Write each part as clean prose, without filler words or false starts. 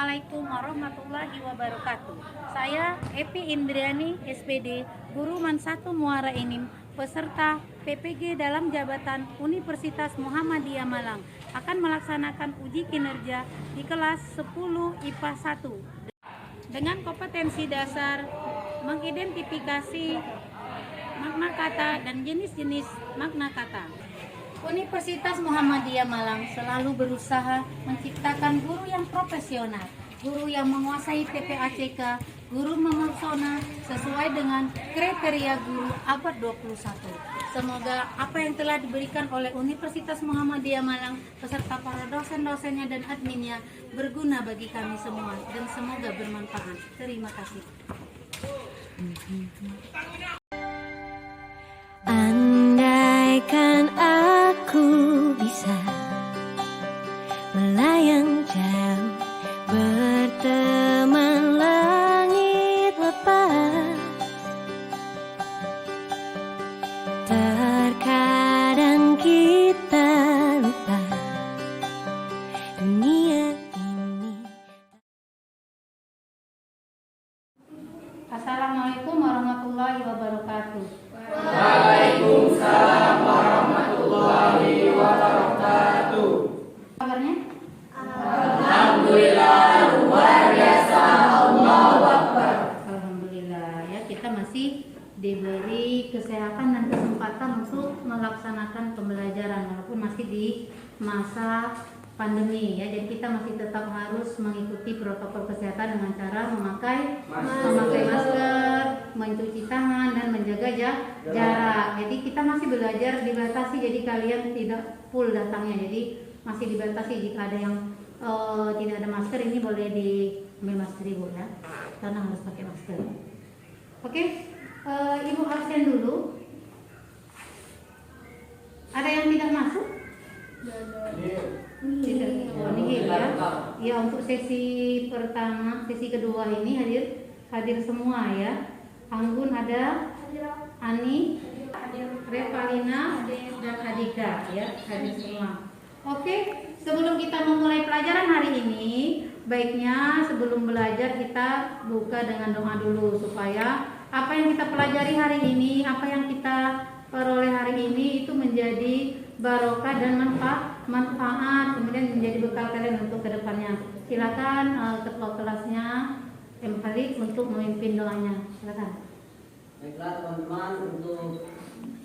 Assalamualaikum warahmatullahi wabarakatuh. Saya Epi Indriani, SPD, Guru Man 1 Muara Enim, peserta PPG dalam jabatan Universitas Muhammadiyah Malang, akan melaksanakan uji kinerja di kelas 10 IPA 1 dengan kompetensi dasar mengidentifikasi makna kata dan jenis-jenis makna kata. Universitas Muhammadiyah Malang selalu berusaha menciptakan guru yang profesional, guru yang menguasai TPACK, guru mempersona sesuai dengan kriteria guru abad 21. Semoga apa yang telah diberikan oleh Universitas Muhammadiyah Malang beserta para dosen-dosennya dan adminnya berguna bagi kami semua dan semoga bermanfaat. Terima kasih. Andaikan aku bisa melayang jauh, berteman langit lepas, terkadang kita lupa dunia ini. Assalamualaikum warahmatullahi wabarakatuh. Waalaikumsalam warahmatullahi wabarakatuh. Kabarnya? Alhamdulillah, luar biasa, Allahu Akbar. Alhamdulillah ya, kita masih diberi kesehatan dan kesempatan untuk melaksanakan pembelajaran walaupun masih di masa pandemi ya. Jadi kita masih tetap harus mengikuti protokol kesehatan dengan cara memakai masker, mencuci tangan dan menjaga jarak. Jadi kita masih belajar dibatasi, jadi kalian tidak full datangnya. Jadi masih dibatasi, jika ada yang tidak ada masker ini boleh diambil masker Ibu ya, karena harus pakai masker. Oke, Ibu absen dulu. Ada yang tidak masuk? Tidak. Oh, nihil ya. Ya, untuk sesi pertama, sesi kedua ini hadir semua ya. Anggun ada, Ani, Revalina dan Adika ya, hadir semua. Oke, sebelum kita memulai pelajaran hari ini, baiknya sebelum belajar kita buka dengan doa dulu supaya apa yang kita pelajari hari ini, apa yang kita peroleh hari ini itu menjadi barokah dan manfaat, kemudian menjadi bekal kalian untuk kedepannya. Silakan ketua kelasnya M. Khalid untuk memimpin doanya. Silakan. Baiklah teman-teman, untuk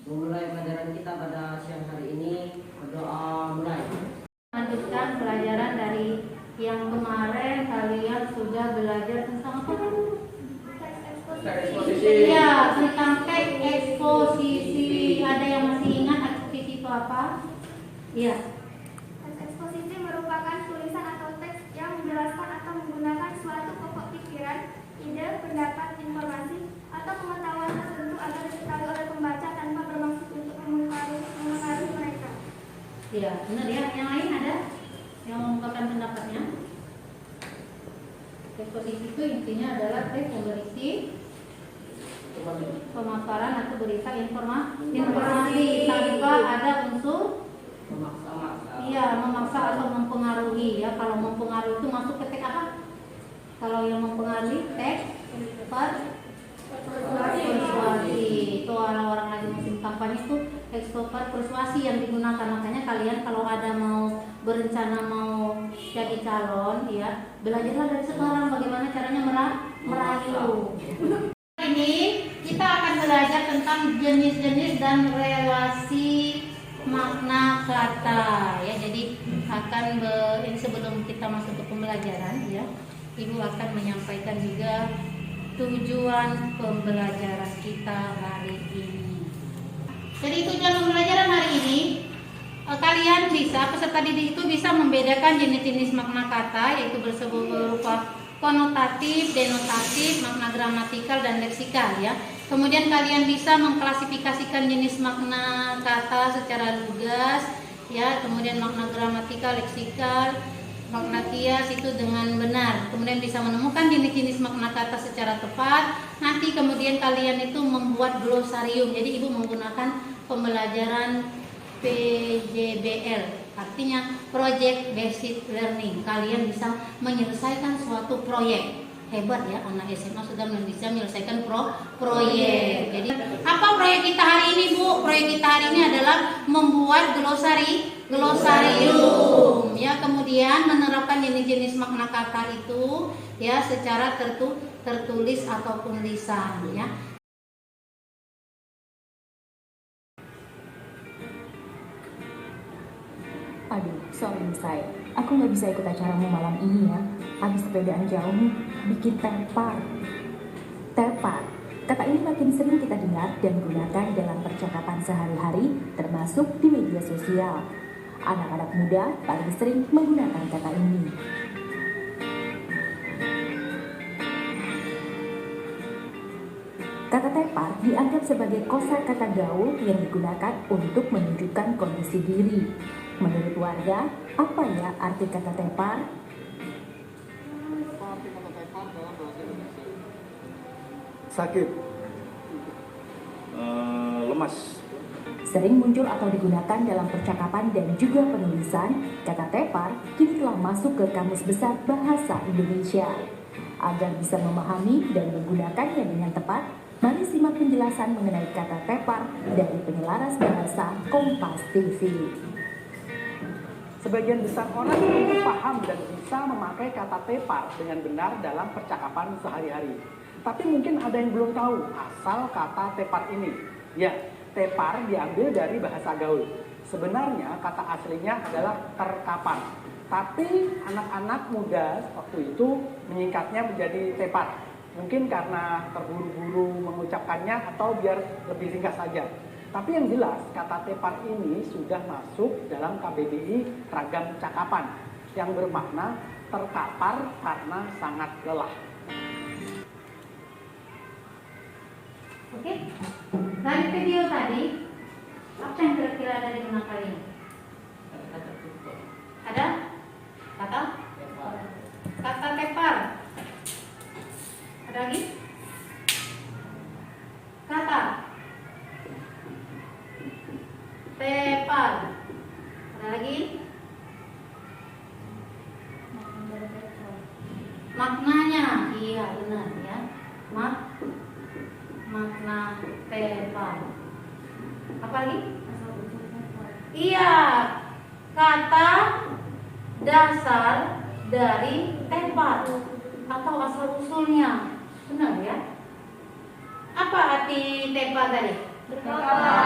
memulai pelajaran kita pada siang hari ini, berdoa mulai. Lanjutkan pelajaran dari yang kemarin, kalian sudah belajar tentang apa? Eksposisi. Ya, tentang teks eksposisi. Ada yang masih ingat eksposisi itu apa? Iya. Teks eksposisi merupakan tulisan atau teks yang menjelaskan atau menggunakan suatu pokok pikiran, ide, pendapat, informasi, atau pengetahuan tertentu agar diketahui oleh pembaca tanpa bermaksud untuk memengaruhi mereka. Iya, benar ya. Yang lain ada yang mengungkapkan pendapatnya? Eksposisi itu intinya adalah teks yang berisi pemaparan atau berita informasi tanpa ada unsur memaksa atau mempengaruhi ya. Kalau mempengaruhi itu masuk ke teks apa? Kalau yang mempengaruhi teks persuasi. Itu orang lagi musim kampanye itu teks persuasi yang digunakan. Makanya kalian kalau ada mau berencana mau jadi calon ya, belajarlah dari sekarang bagaimana caranya merayu. Ini kita akan belajar tentang jenis-jenis dan relasi makna kata ya. Jadi ini sebelum kita masuk ke pembelajaran ya, Ibu akan menyampaikan juga tujuan pembelajaran kita hari ini. Jadi tujuan pembelajaran hari ini, kalian peserta didik itu bisa membedakan jenis-jenis makna kata, yaitu berupa konotatif, denotatif, makna gramatikal dan leksikal ya. Kemudian kalian bisa mengklasifikasikan jenis makna kata secara lugas ya, kemudian makna gramatikal, leksikal, makna kias itu dengan benar. Kemudian bisa menemukan jenis-jenis makna kata secara tepat. Nanti kemudian kalian itu membuat glosarium. Jadi Ibu menggunakan pembelajaran PJBL Artinya project based learning. Kalian bisa menyelesaikan suatu proyek. Hebat ya, anak SMA sudah bisa menyelesaikan proyek. Jadi apa proyek kita hari ini, Bu? Proyek kita hari ini adalah membuat glosarium ya, kemudian menerapkan jenis-jenis makna kata itu ya secara tertulis ataupun lisan ya. Aduh, sorry say, aku nggak bisa ikut acaramu malam ini ya. Habis sepedaan jauh nih, bikin tepar. Tepar, kata ini makin sering kita dengar dan gunakan dalam percakapan sehari-hari, termasuk di media sosial. Anak-anak muda paling sering menggunakan kata ini. Kata tepar dianggap sebagai kosakata gaul yang digunakan untuk menunjukkan kondisi diri. Menurut warga, apa ya arti kata tepar? Sakit, lemas. Sering muncul atau digunakan dalam percakapan dan juga penulisan, kata tepar kini telah masuk ke Kamus Besar Bahasa Indonesia. Agar bisa memahami dan menggunakannya dengan tepat, mari simak penjelasan mengenai kata tepar dari penyelaras bahasa Kompas TV. Sebagian besar orang itu paham dan bisa memakai kata tepar dengan benar dalam percakapan sehari-hari. Tapi mungkin ada yang belum tahu asal kata tepar ini. Ya, tepar diambil dari bahasa gaul. Sebenarnya kata aslinya adalah terkapar. Tapi anak-anak muda waktu itu menyingkatnya menjadi tepar. Mungkin karena terburu-buru mengucapkannya atau biar lebih ringkas saja. Tapi yang jelas kata tepar ini sudah masuk dalam KBBI Ragam Cakapan yang bermakna terkapar karena sangat lelah. Oke, dari video tadi apa yang kira-kira ada di benak kalian? Ada kata tepar. Ada lagi? Kata tepar. Ada lagi? Maknanya, iya benar ya. Makna tepar. Apa lagi? Iya, kata dasar dari tepar atau asal usulnya. Benar ya? Apa arti tepar tadi? Terkapar.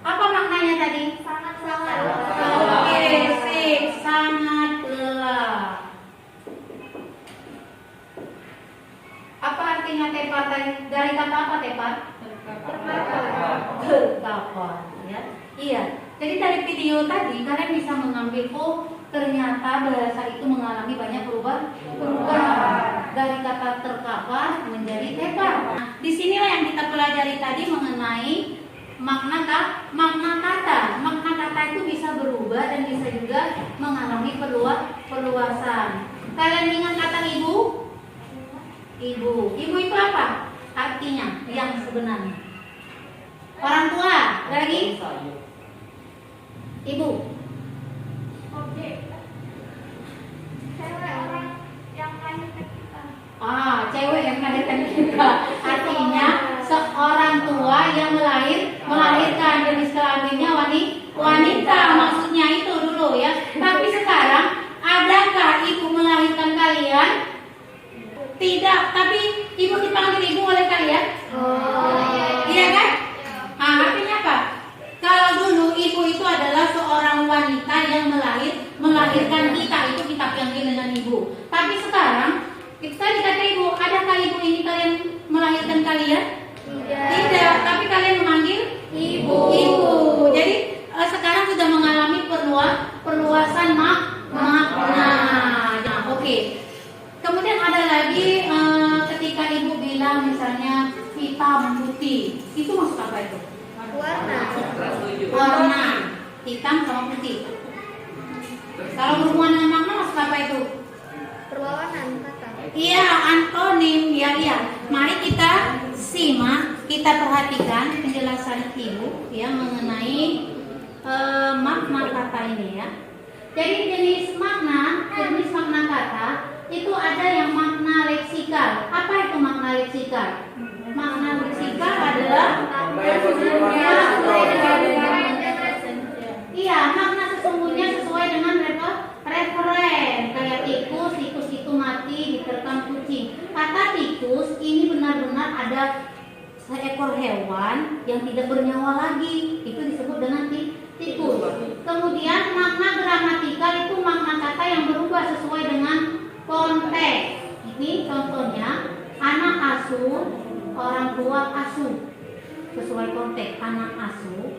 Apa maknanya tadi? Sangat-sangat. Oke, sip, sangat lelah. Apa artinya tepar tadi? Dari kata apa tepar? Terkapar. Ya. Iya. Jadi dari video tadi kalian bisa mengambil, oh ternyata bahasa itu mengalami banyak perubahan dari kata terkapar menjadi tepar. Nah, disinilah yang kita pelajari tadi mengenai makna kata. Makna kata itu bisa berubah dan bisa juga mengalami perluasan. Kalian ingat kata ibu? Ibu itu apa? Artinya yang sebenarnya. Orang tua, ada lagi? Ibu. Objek. Cewek orang yang melahirkan kita. Cewek yang melahirkan kita. Artinya seorang tua yang melahirkan, jenis kelaminnya wanita. Maksudnya itu dulu ya. Tapi sekarang adakah ibu melahirkan kalian? Tidak, tapi ibu dipanggil ibu oleh kalian. Iya kan? Artinya apa? Kalau dulu ibu itu adalah seorang wanita yang melahirkan kita, itu kita panggil dengan ibu. Tapi sekarang kita dikata ibu, adakah ibu ini kalian melahirkan kalian? Tidak, tapi kalian memanggil ibu. Jadi sekarang sudah mengalami perluasan makna. Nah, oke. Kemudian ada lagi ketika ibu bilang misalnya hitam putih, itu maksud apa itu? Warna hitam sama putih. Kalau berhubungan dengan makna maksud apa itu? Perlawanan kata. Iya, antonim. Iya. Mari kita simak kita perhatikan penjelasan Ibu ya mengenai makna kata ini ya. Jadi jenis makna kata itu ada yang makna leksikal. Apa itu makna leksikal? Makna leksikal adalah iya, makna sesungguhnya sesuai dengan referen. Kayak tikus itu mati diterkam kucing. Kata tikus ini benar-benar ada seekor hewan yang tidak bernyawa lagi. Itu disebut dengan tikus. Kemudian makna gramatikal itu makna kata yang berubah sesuai dengan konteks. Ini contohnya anak asuh, orang tua asuh. Sesuai konteks anak asuh.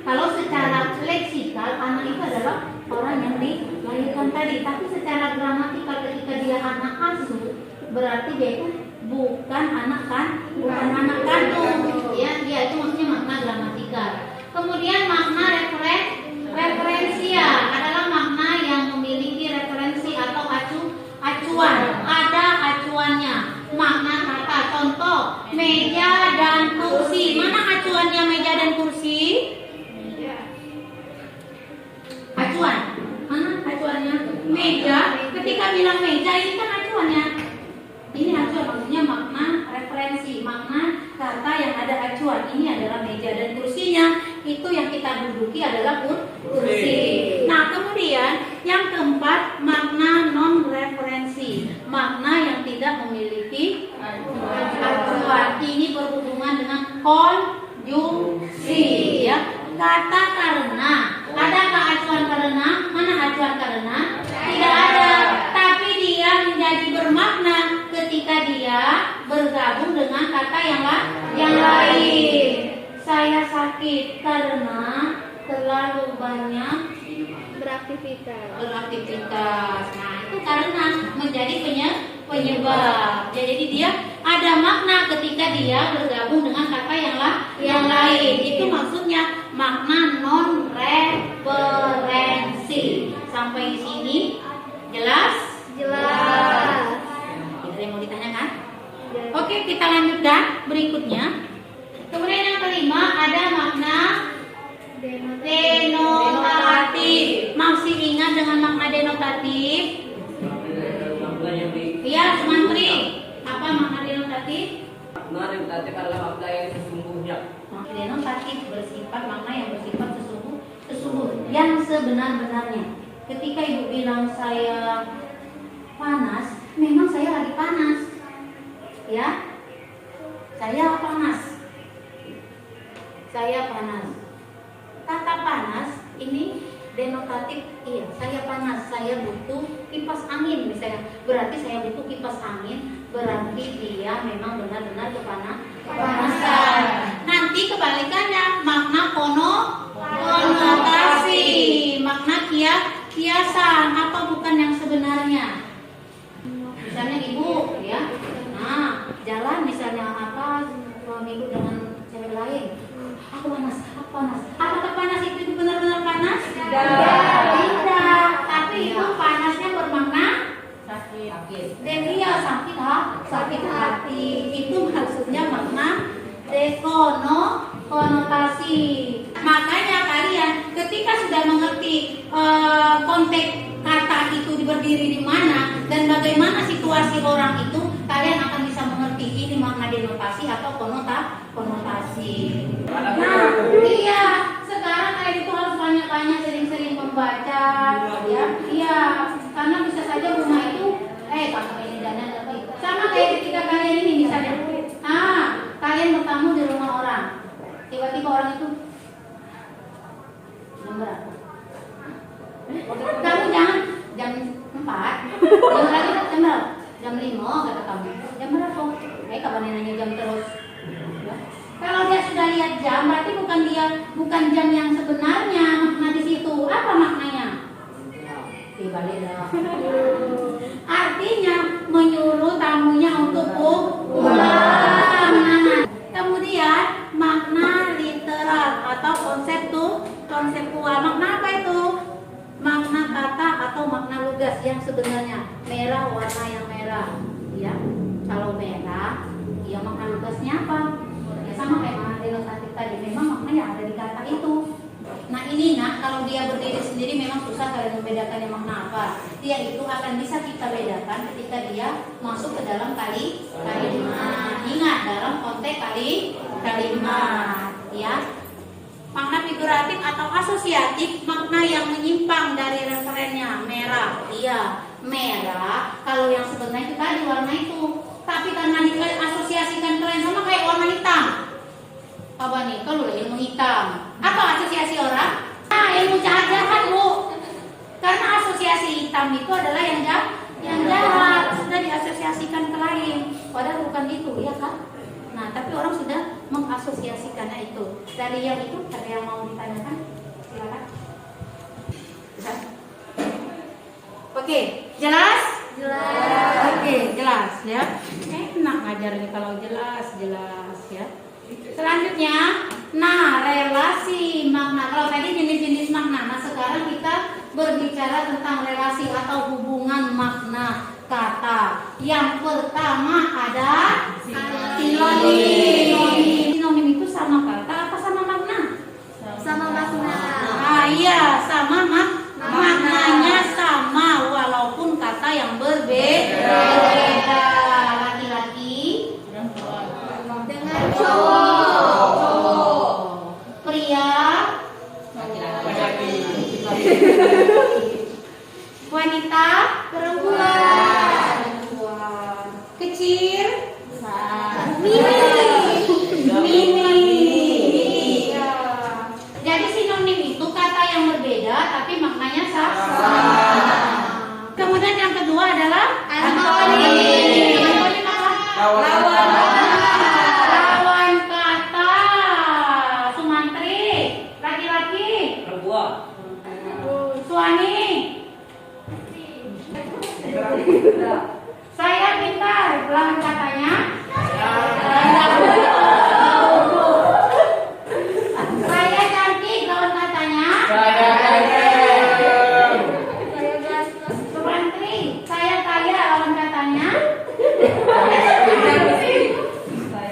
Kalau secara leksikal anak itu adalah orang yang dilahirkan tadi. Tapi secara gramatikal ketika dia anak asuh berarti dia itu bukan anak kandung. Ya, dia itu maksudnya makna gramatikal. Kemudian makna referensial adalah makna yang memiliki referensi atau acuan. Ada acuannya. Makna kata contoh meja dan kursi. Mana acuannya meja dan kursi? Acuan. Mana acuannya? Meja. Ketika bilang meja ini kan acuannya. Ini acuan maksudnya makna referensi, makna kata yang ada acuan. Ini adalah meja dan kursinya. Itu yang kita duduki adalah kursi. Nah, kemudian yang keempat makna non referensi, makna yang tidak memiliki acuan. Ini berhubungan dengan konjungsi ya. Kata karena, adakah acuan karena? Mana acuan karena? Tidak ada. Tapi dia menjadi bermakna ketika dia bergabung dengan kata yang lain. Saya sakit karena terlalu banyak beraktivitas. Nah, itu karena menjadi penyebab. Ya, jadi dia ada makna ketika dia bergabung dengan kata yang lain. Itu maksudnya makna non referensi. Sampai di sini jelas? Jelas. Ada yang mau ditanyakan? Oke, kita lanjutkan berikutnya. Kemudian yang kelima ada makna denotatif. Masih ingat dengan makna denotatif? Iya, Mantri. Apa makna denotatif? Makna denotatif adalah makna yang sesungguhnya. Denotatif bersifat makna yang bersifat sesungguh yang sebenar-benarnya. Ketika Ibu bilang saya panas, memang saya lagi panas. Ya. Saya panas. Kata panas ini denotatif. Iya, saya panas. Saya butuh kipas angin misalnya. Berarti saya butuh kipas angin. Berarti dia memang benar-benar kepanasan. Nanti kebalikannya makna konotasi, makna kiasan atau bukan yang sebenarnya. Misalnya Ibu ya, nah jalan misalnya minggu dengan cewek lain, aku panas. Apakah panas itu benar-benar panas? Tidak. Tapi itu panasnya bermakna sakit. Dan iya sakit hati. Itu maksudnya makna konotasi. Makanya kalian ketika sudah mengerti konteks kata itu berdiri di mana dan bagaimana situasi orang itu, kalian akan bisa mengerti ini makna denotasi atau konotasi. Nah, iya, sekarang kalian itu harus banyak-banyak sering-sering membaca, ya. Iya, karena bisa saja rumah itu, kakak ini dana lebih. Sama kayak ketika kalian ini misalnya, kalian bertamu di rumah orang, tiba-tiba orang itu jam berapa? Kamu jangan jam 4, jam berapa? Jam 5 kata kamu. Jam berapa? Kapan nanya jam terus? Kalau dia sudah lihat jam, berarti bukan jam yang sebenarnya. Makna di situ apa maknanya? Dibalik dah. Artinya menyuruh tamunya untuk pulang. Kemudian makna literal atau konseptual. Makna apa itu? Makna kata atau makna lugas yang sebenarnya. Merah, warna yang merah. Ya, kalau merah Ya makna lugasnya apa? Ya sama kayak makna denotatif tadi, memang makna yang ada di kata itu. Nah ini kalau dia berdiri sendiri memang susah kalian membedakannya makna apa. Dia itu akan bisa kita bedakan ketika dia masuk ke dalam kalimat. Ingat, dalam konteks kalimat, ya. Makna figuratif atau asosiatif, makna yang menyimpang dari referennya. Merah, iya, merah. Kalau yang sebenarnya itu tadi warna itu, tapi karena diasosiasikan kalian sama kayak warna hitam. Apa nih? Kalau ilmu hitam, apa asosiasi orang? Nah, ilmu jahat Bu. Karena asosiasi hitam itu adalah yang jahat, sudah diasosiasikan ke lain. Padahal bukan itu, ya kan? Nah, tapi orang sudah mengasosiasikannya itu. Dari yang itu, ada yang mau ditanyakan? Silakan. Oke, jelas? Jelas. Oke, jelas ya. Enak ngajarnya kalau jelas ya. Selanjutnya, nah relasi makna. Kalau tadi jenis-jenis makna, nah sekarang kita berbicara tentang relasi atau hubungan makna kata. Yang pertama ada sinonim. Sinonim itu sama kata apa sama makna? Sama makna. Ah iya, sama maknanya sama walaupun kata yang berbeda. Laki-laki Dengan cowok. Pria, wanita, perempuan, kecil, mini. Iya. Jadi sinonim itu kata yang berbeda tapi maknanya sama. Kemudian yang kedua adalah antonim. Antonim apa? Lawan kata. Sumantri, laki-laki, suami. Saya pintar, lawan katanya. Saya cantik, lawan katanya. Sumantri, saya kaya, lawan katanya.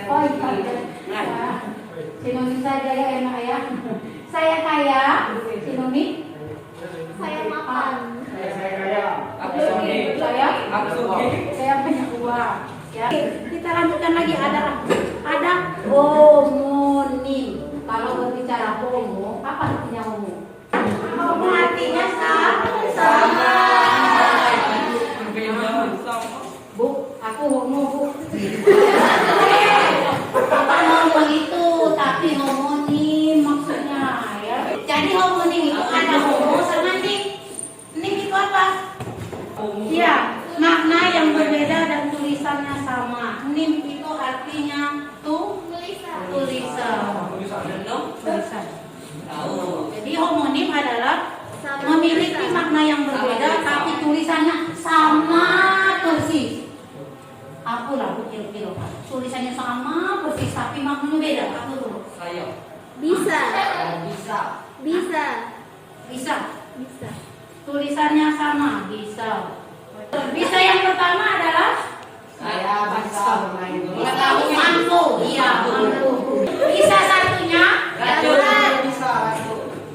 Oh iya. Sinonim saja ya enak ya. Saya kaya, sinonim. Saya makan. Saya banyak uang. Ya. Kita lanjutkan lagi ada homonim. Kalau berbicara homo, apa artinya homo? Homo artinya sama. Bu, aku homo Bu. Bukan homo itu, tapi homonim maksudnya ya. Jadi homonim itu ada homo sama nim. Nim itu apa? Ya, makna yang berbeda dan tulisannya sama. Nim itu artinya tulisan. Jadi homonim adalah memiliki makna yang berbeda tapi tulisannya sama persis. Aku lah kilo-kilo. Tulisannya sama persis tapi maknanya beda. Aku dulu. Bisa. Tulisannya sama, bisa. Bisa yang pertama adalah Saya bisa bermain bola. mampu. Iya, mampu. Bisa satunya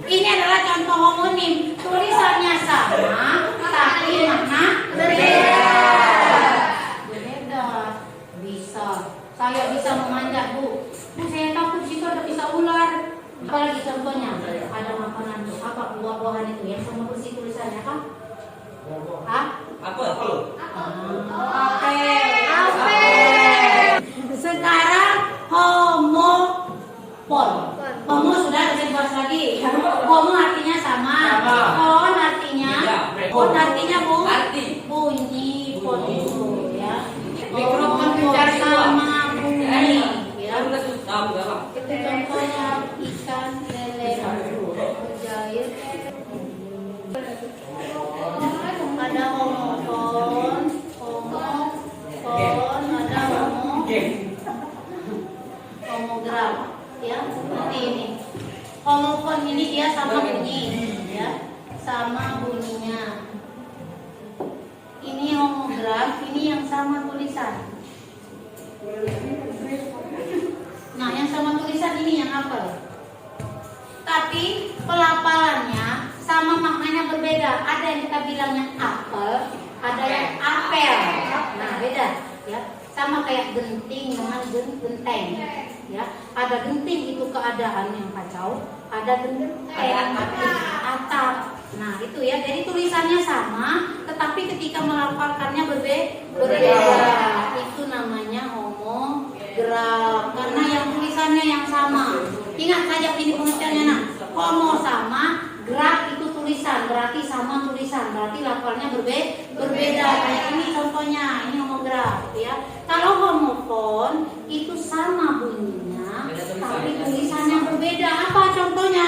ini adalah contoh homonim. Tulisannya sama tapi makna berbeda. Bisa. Saya bisa memanjat Bu. Saya takut situ ada bisa ular. Apalagi contohnya ada makanan tuh. Apa buah-buahan itu yang sama persis tulisannya kan? Apel. Sekarang homopon. Homo sudah bisa dibahas lagi. Homo artinya sama. Pon artinya bunyi. Pon itu ya. Mikrofon sama bunyi. Ya. Itu contohnya ikan lele mujair. Ada homofon, ada homogram, ya seperti ini. Homofon ini dia sama bunyi, ya, sama bunyinya. Ini homogram, ini yang sama tulisan. Nah, yang sama tulisan ini yang hafal. Tapi pelafalannya sama maknanya berbeda. Ada yang kita bilangnya apel, ada yang apel. Nah, beda ya. Sama kayak genting dengan genteng. Ya, ada genting itu keadaan yang kacau, ada genteng atap. Nah, itu ya. Jadi tulisannya sama, tetapi ketika melafalkannya berbeda. Itu namanya homograf. Karena yang tulisannya yang sama. Ingat saja ini pengertiannya. Nah, homo sama, graf itu tulisan, berarti sama tulisan, berarti lafalnya berbeda. Kayak ini contohnya, ini homograf ya. Kalau homofon itu sama bunyinya, tapi tulisannya berbeda. Apa contohnya?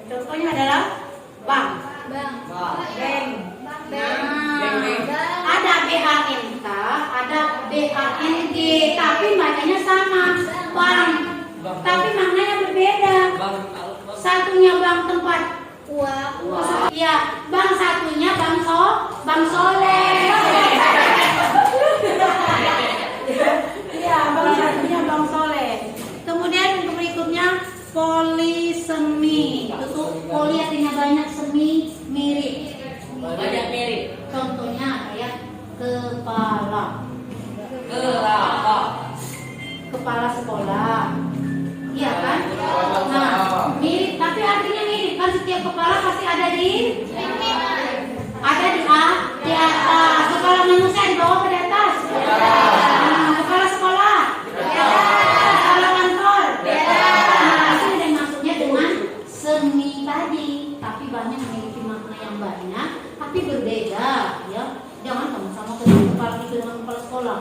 Contohnya adalah bang. Ada BHNK, ada BHNG, tapi bacanya sama, bang. Tapi maknanya berbeda. Satunya bang tempat uang. Iya, bang satunya bang Soleh. Iya, bang satunya bang Soleh. Kemudian untuk berikutnya polisemi. Itu tuh poli artinya banyak, semi mirip. Banyak mirip. Contohnya kayak kepala sekolah. Iya kan? Nah, mirip tapi artinya mirip kan, setiap kepala pasti ada di atas. Kepala manusia di bawah ke atas. Nah, kepala sekolah. Kepala kantor. Nah, itu yang maksudnya dengan semi tadi, tapi banyak memiliki makna yang banyak, tapi berbeda ya. Jangan sama-sama kepala itu dengan kepala sekolah.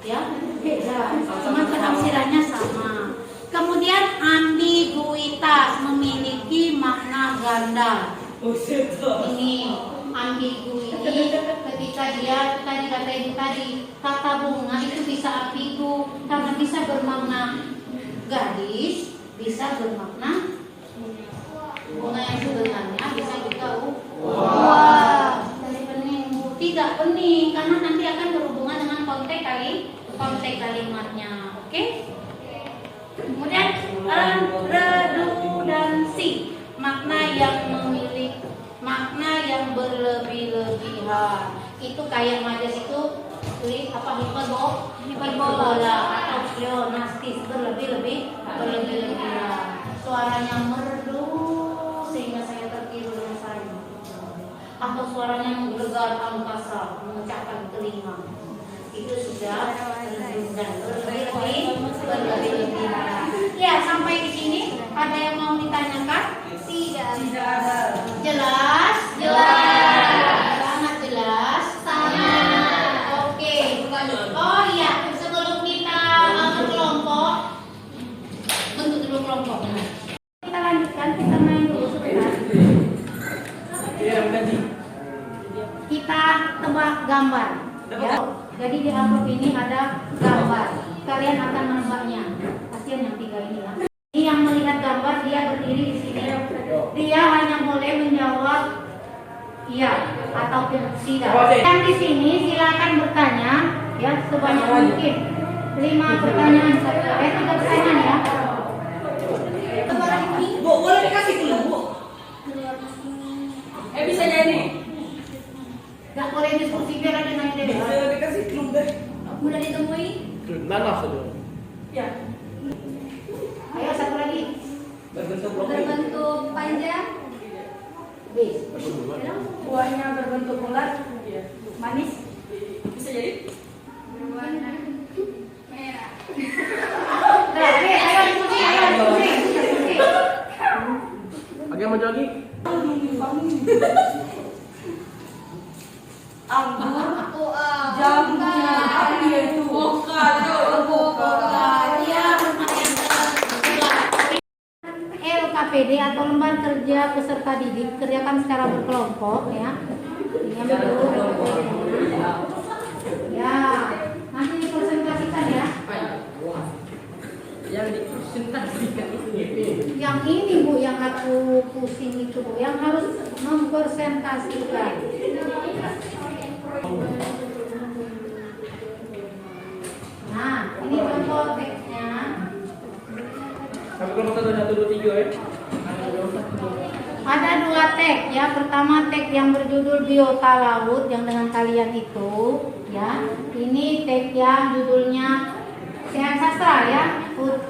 Ya, beda. Cuma penafsirannya sama. Kemudian ambiguitas, memiliki makna ganda. Ini ambiguity ketika dia tadi kata ibu tadi, kata bunga itu bisa ambigu karena bisa bermakna gadis, bisa bermakna bunga yang sebenarnya, bisa juga tidak pening karena nanti akan berhubungan dengan konteks kalimatnya. Oke? Kemudian redundansi, makna yang memiliki makna yang berlebih-lebihan. Itu kayak majas itu hiperbola atau pleonastis, berlebih-lebihan. Suaranya merdu sehingga saya tertidur dengan saya. Atau suaranya menggelegar angkasa, memecahkan telinga. Itu sudah redundan, berlebih-lebihan. Ya, sampai di sini ada yang mau ditanyakan? Tidak. Jelas? Sangat jelas. Oke. Oh iya, sebelum kita berkelompok, bentuk dulu kelompok. Kita lanjutkan, kita main dulu sebentar. Kita tebak gambar. Ya. Jadi di amplop ini ada gambar. Kalian akan menebaknya. Kasihan yang tiga ini ya. Ini yang melihat gambar, dia berdiri di sini. Dia hanya boleh menjawab iya ataupun tidak. Yang di sini silakan bertanya ya sebanyak mungkin. 5 pertanyaan, 3 pertanyaan ya. Bu, boleh dikasih dulu, Bu? Bisa jadi. Gak boleh diskusi biar ada nanya deh. Bisa dikasih clue deh. Mudah ditemui? Nana saudara. Ya. Ayo satu lagi. Berbentuk panjang. Bis. Buahnya berbentuk bulat. Manis. Bisa jadi. Berwarna merah. Ayo diskusi, diskusi. Oke, mau lagi? Anggur. Jambunya. Apa dia itu? LKPD atau lembar kerja peserta didik kerjakan secara berkelompok ya. Ini ya, nanti dipresentasikan ya. Yang dipresentasikan Yang ini Bu, yang aku pusing itu Bu, yang harus mempresentasikan. Nah, ini contoh Ada dua tag ya. Pertama tag yang berjudul biota laut yang dengan kalian itu ya. Ini tag yang judulnya Sehat Sastra ya.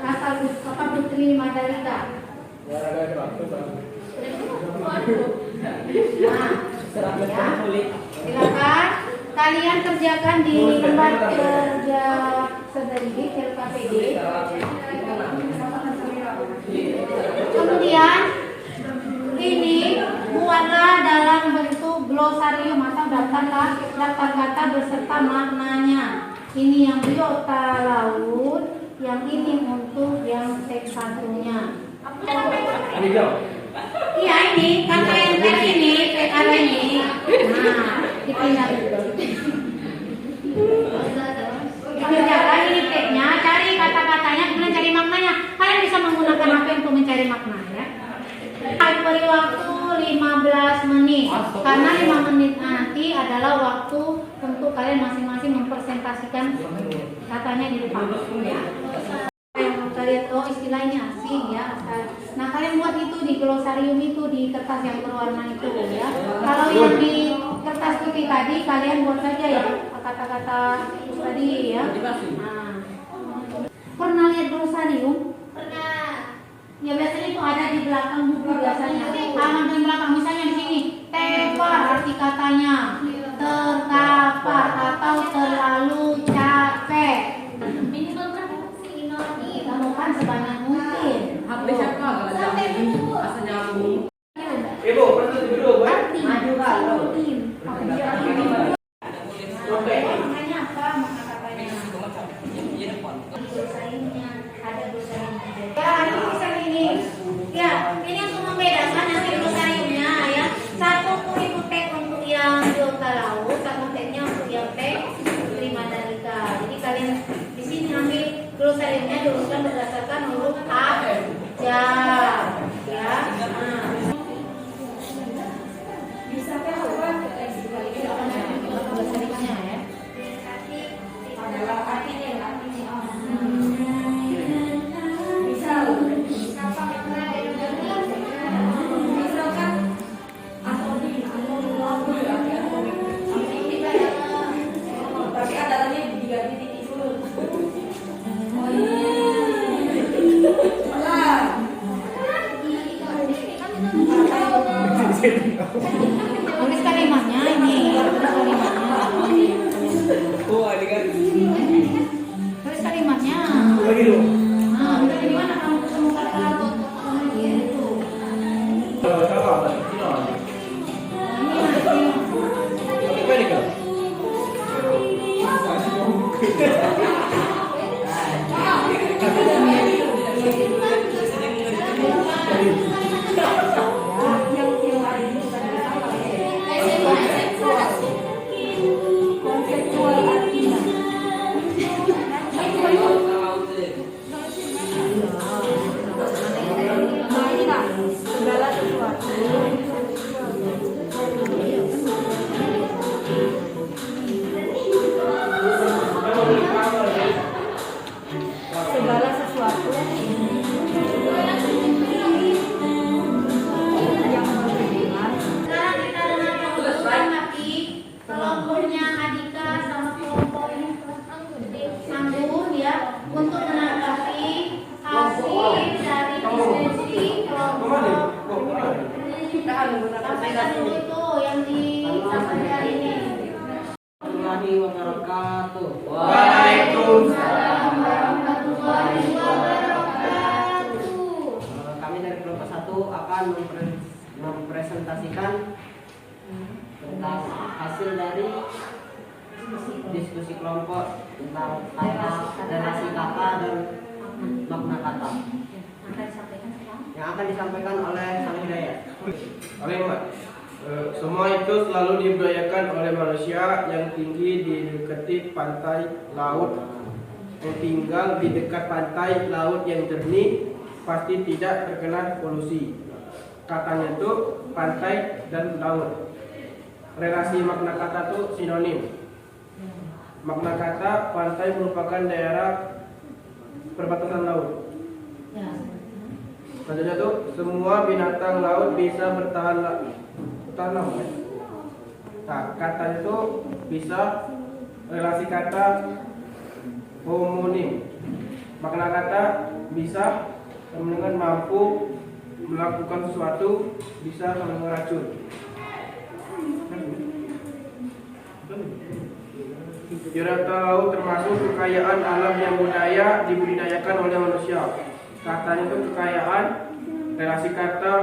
Asal Putri Madalika. Nah, ya. Silakan kalian kerjakan di tempat kerja sendiri LKPD. Kemudian ini buatlah dalam bentuk glosarium atau daftar kata beserta maknanya. Ini yang biota laut, yang ini untuk yang teks satunya. Iya ini kan kalian lihat ini PKR ini. Nah, dipindah dulu. Dikerjakan ini teksnya, cari kata-katanya, kemudian cari maknanya. Kalian bisa menggunakan HP untuk mencari makna ya. Beri waktu 15 menit. Karena 5 menit nanti adalah waktu untuk kalian masing-masing mempresentasikan katanya di depan ya. Yang kalian istilahnya asing ya. Nah kalian buat itu di glosarium itu di kertas yang berwarna itu ya. Kalau yang di kertas putih tadi kalian buat saja ya kata-kata tadi ya. Nah, pernah lihat glosarium? Pernah. Ya biasanya itu ada di belakang buku biasanya. Halaman belakang misalnya di sini tepar arti katanya terkapar atau terlalu capek. Minimal berapa sinonim? Temukan sebanyak mungkin. HP siapa? Sampai asal nyambung. Ibu, perlu dulu, Bu. Arti sinonim. Maknanya apa makna katanya? Dosainnya ada dosainnya. Ya, ada dosain ini. Ya, ini untuk membedakan nanti dosainya ya. Satu itu tag untuk yang biota laut, satu tagnya untuk yang tag Putri Madalika. Jadi kalian di sini ambil glosariumnya diurutkan berdasarkan huruf abjad. Ya. Nah. Bisa glosariumnya ya. Adalah artinya. Tulis kalimatnya ini, tulis kalimatnya. Tulis kalimatnya. Nah, udah di mana kamu ketemu kata laut? Gitu. Segala sesuatu yang berhubungan. Sekarang kita mengamati kelompoknya Adika sama kelompok Anggun ya untuk menanggapi hasil dari diskusi kelompok. Sampaikan dulu itu yang disampaikan hari ini. Warahmatullahi wabarakatuh. Waalaikumsalam warahmatullahi wabarakatuh. Kami dari kelompok 1 akan mempresentasikan tentang hasil dari diskusi kelompok tentang kata, relasi kata dan makna kata yang akan disampaikan oleh Sang Hidayat. Kalimat. Semua itu selalu dibudayakan oleh manusia yang tinggi di dekati pantai laut. Yang tinggal di dekat pantai laut yang jernih pasti tidak terkena polusi. Katanya itu pantai dan laut. Relasi makna kata itu sinonim. Makna kata pantai merupakan daerah perbatasan laut. Selanjutnya tuh semua binatang laut bisa bertahan lama. Nah, katanya itu bisa relasi kata homonim. Makna kata bisa sama dengan mampu melakukan sesuatu, bisa sama dengan racun. Biota laut termasuk kekayaan alam yang budaya dibudidayakan oleh manusia. Katanya itu kekayaan, relasi kata,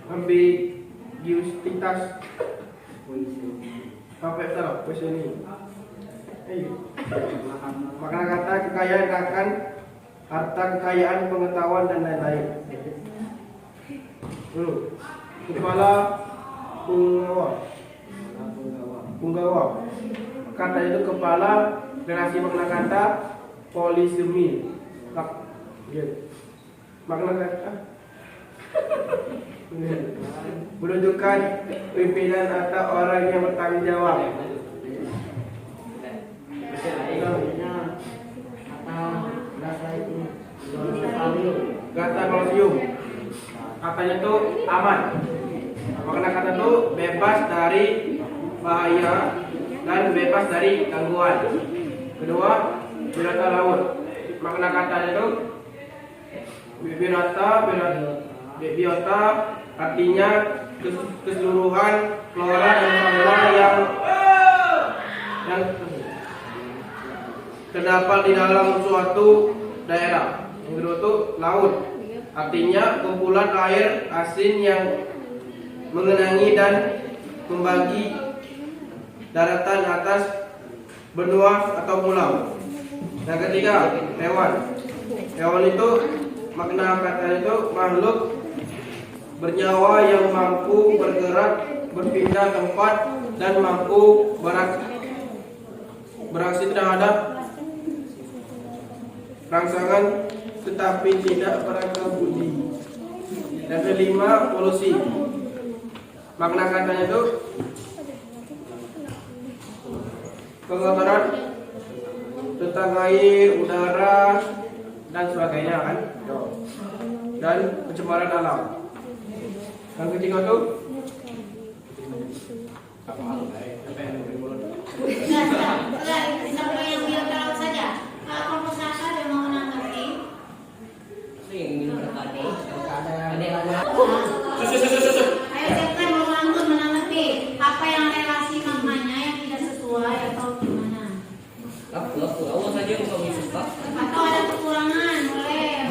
ambiguitas. Apa itu lah? Ini. Makna kata kekayaan akan harta kekayaan, pengetahuan dan lain-lain. Kepala punggawa. Kata itu kepala, relasi makna kata polisemi. Makna kata menunjukkan pimpinan atau orang yang bertanggung jawab. Kata kolosium. Katanya itu aman. Makna kata itu bebas dari bahaya dan bebas dari gangguan. Kedua, biota laut. Makna katanya itu biota artinya keseluruhan flora dan fauna yang terdapat di dalam suatu daerah. Yang kedua itu laut, artinya kumpulan air asin yang mengenangi dan membagi daratan atas benua atau pulau. Yang ketiga, hewan. Hewan itu makna kata itu makhluk bernyawa yang mampu bergerak, berpindah tempat dan mampu beraksi terhadap rangsangan tetapi tidak berakal-budi. Yang kelima, polusi. Makna katanya itu kotoran tentang air, udara dan sebagainya kan, dan pencemaran alam. Yang ketiga tuh sampai yang biota laut saja. Kalau Sasa ada mau menanggapi? Ayo siapa yang mau langsung menanggapi? Apa yang relasi maknanya yang tidak sesuai atau gimana? Atau ada kekurangan, boleh.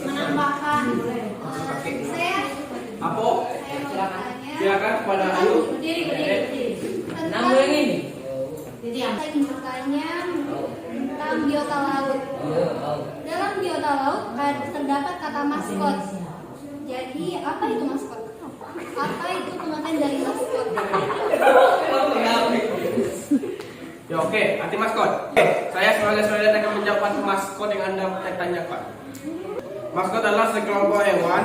Menambahkan, boleh. apa? Silakan kepada Ayu. Berdiri. Nama yang ini? Jadi yang Saya ingin bertanya tentang biota laut. Dalam biota laut terdapat kata maskot. Jadi apa itu maskot? Apa itu pengertian dari maskot? Ya oke, anti maskot. Saya sebagai saudara akan menjawab maskot yang Anda tanyakan. Maskot adalah sekelompok hewan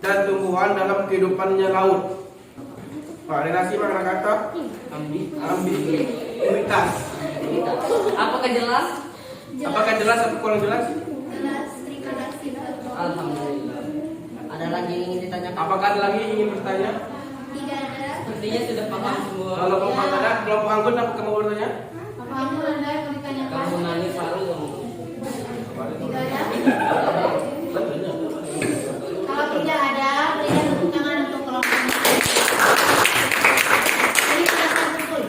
dan tumbuhan dalam kehidupannya laut. Relasi makna kata ambiguitas. Apakah jelas? Apakah jelas atau kurang jelas? Jelas, terima kasih. Alhamdulillah. Ada lagi yang ingin ditanyakan? Apakah ada lagi yang ingin bertanya? Tidak ada. Sepertinya sudah paham semua. Kalau kelompok ada, kelompok anggun apa kamu bertanya? apa kamu ada yang mau ditanyakan? Kamu nangis selalu kamu. Tidak ada? Kalau tidak ada, berikan tepuk tangan untuk kelompok ini. Ini sudah betul.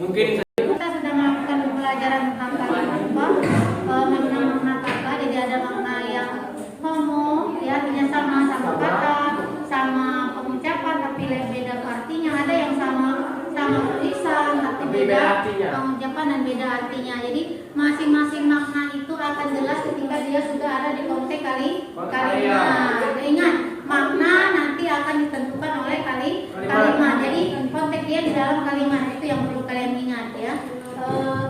Mungkin Kita sudah melakukan pembelajaran tentang kata makna-makna kata. Jadi ada makna yang homo, ya artinya sama kata, sama pengucapan tapi beda artinya. Ada yang sama tulisan tapi beda artinya. pengucapan dan beda artinya. Jadi masing-masing makna itu akan jelas ketika dia sudah ada di konteks kalimat. Ingat, makna nanti akan ditentukan oleh kalimat. Jadi konteks dia di dalam kalimat itu yang perlu kalian ingat ya.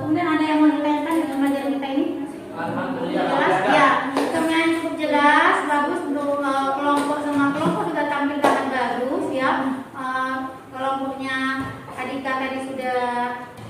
Kemudian ada yang mau ditanyakan dengan pelajaran kita ini? Alhamdulillah. Jelas ya, semuanya cukup jelas, bagus untuk kelompok semua kelompok sudah tampil sangat bagus ya. Kelompoknya Adika tadi sudah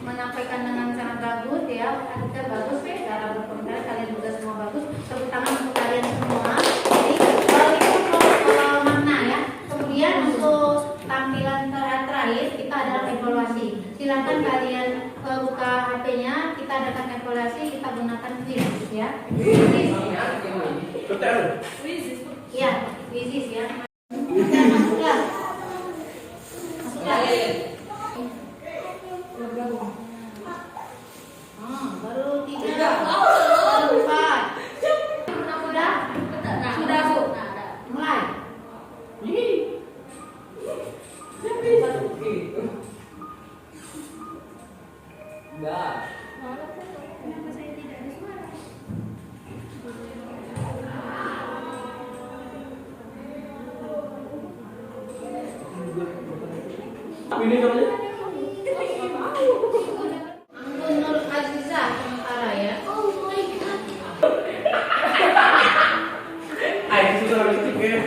menyampaikan dengan sangat bagus ya. Kita bagus ya, cara berkomunikasi kalian juga semua bagus. Tepuk tangan untuk kalian semua. Jadi itu untuk makna ya. Kemudian untuk tampilan terakhir kita adalah evaluasi. Silakan kalian buka HP-nya, kita adakan evaluasi, kita gunakan quiz ya. Iya, quiz ya. Masuklah. Baru 3, baru 4. Sudah Bu. Mulai. Enggak. Kenapa saya tidak ada suara? Ini namanya. Anggun Nur Aziza sementara ya. Ayo susah lagi ya.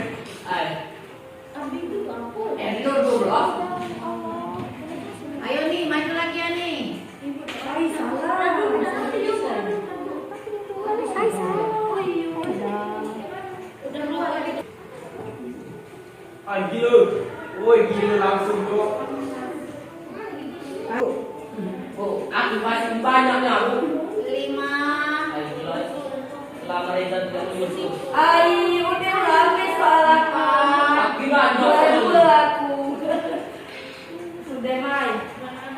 Nur 12. Ayo nih, maju lagi ya nih. Udah luar lagi. Ah gila. Woi gila langsung kok. Oh, aku masih banyak ya, Bu. 5. Ayo, gila. Selama Reza tidak lulus. Ayo, udah habis salah Pak. Gimana? Baru aku. Sudah main.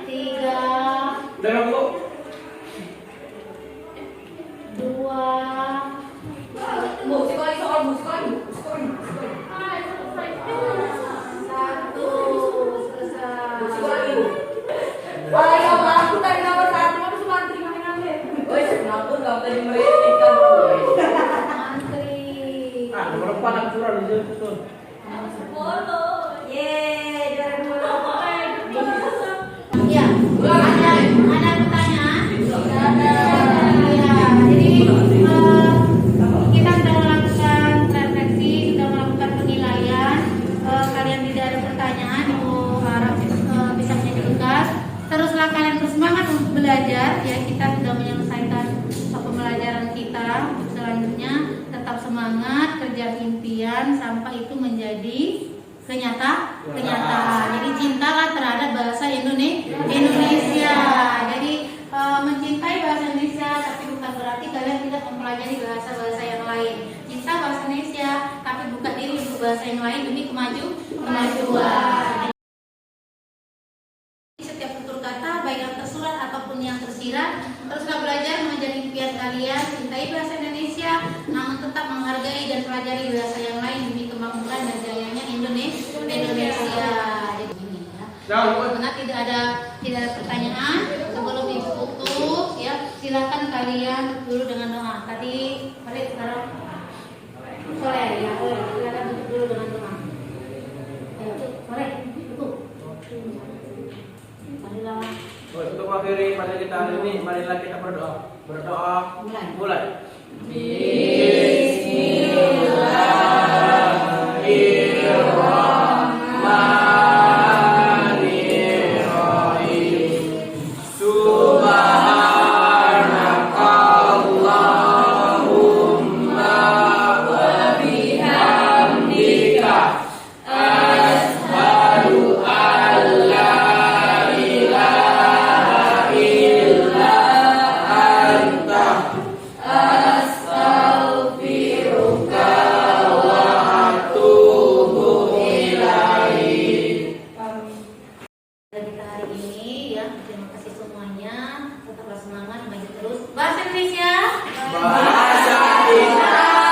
3, Udah nggak kok? 2. Bu, sekali soal Bu, sekali. Satu, selesai. Sekali Bu. Ayo, aku tadi nomor 1, aku cuma terima-terima. Woi, kenapa enggak tadi mereka Bu? Antri. Ah, nomor 4 aku curang di situ. Yeay, juara 2. Ya, ada pertanyaan? Ada. Ya, jadi kita sudah melakukan refleksi, sudah melakukan penilaian. Kalian tidak ada pertanyaan, Ibu harap bisa menjadi tugas. Teruslah kalian bersemangat untuk belajar. Ya, kita sudah menyelesaikan pembelajaran kita. Selanjutnya tetap semangat, kerja impian sampai itu menjadi kenyataan. Jadi cintalah terhadap bahasa Indonesia. Jadi mencintai bahasa Indonesia tapi bukan berarti kalian tidak mempelajari bahasa-bahasa yang lain. Cinta bahasa Indonesia tapi buka diri untuk bahasa yang lain demi kemajuan. Setiap tutur kata baik yang tersurat ataupun yang tersirat, teruslah belajar menjadi impian kalian. Cintai bahasa Indonesia namun tetap menghargai dan pelajari bahasa yang lain demi kemakmuran dan jayanya Indonesia. Jadi ini ya. Benar tidak ada pertanyaan. Sebelum Ibu tutup ya, silakan kalian tutup dulu dengan doa. Tadi mari sekarang sore ya, silakan tutup dulu dengan doa. Ayo, sore tutup. Marilah. Untuk mengakhiri pada kita hari ini, marilah kita berdoa. Berdoa. Mulai. Kita hari ini ya, terima kasih semuanya. Tetaplah semangat, maju terus. Bahasa Indonesia. Bahasa Indonesia.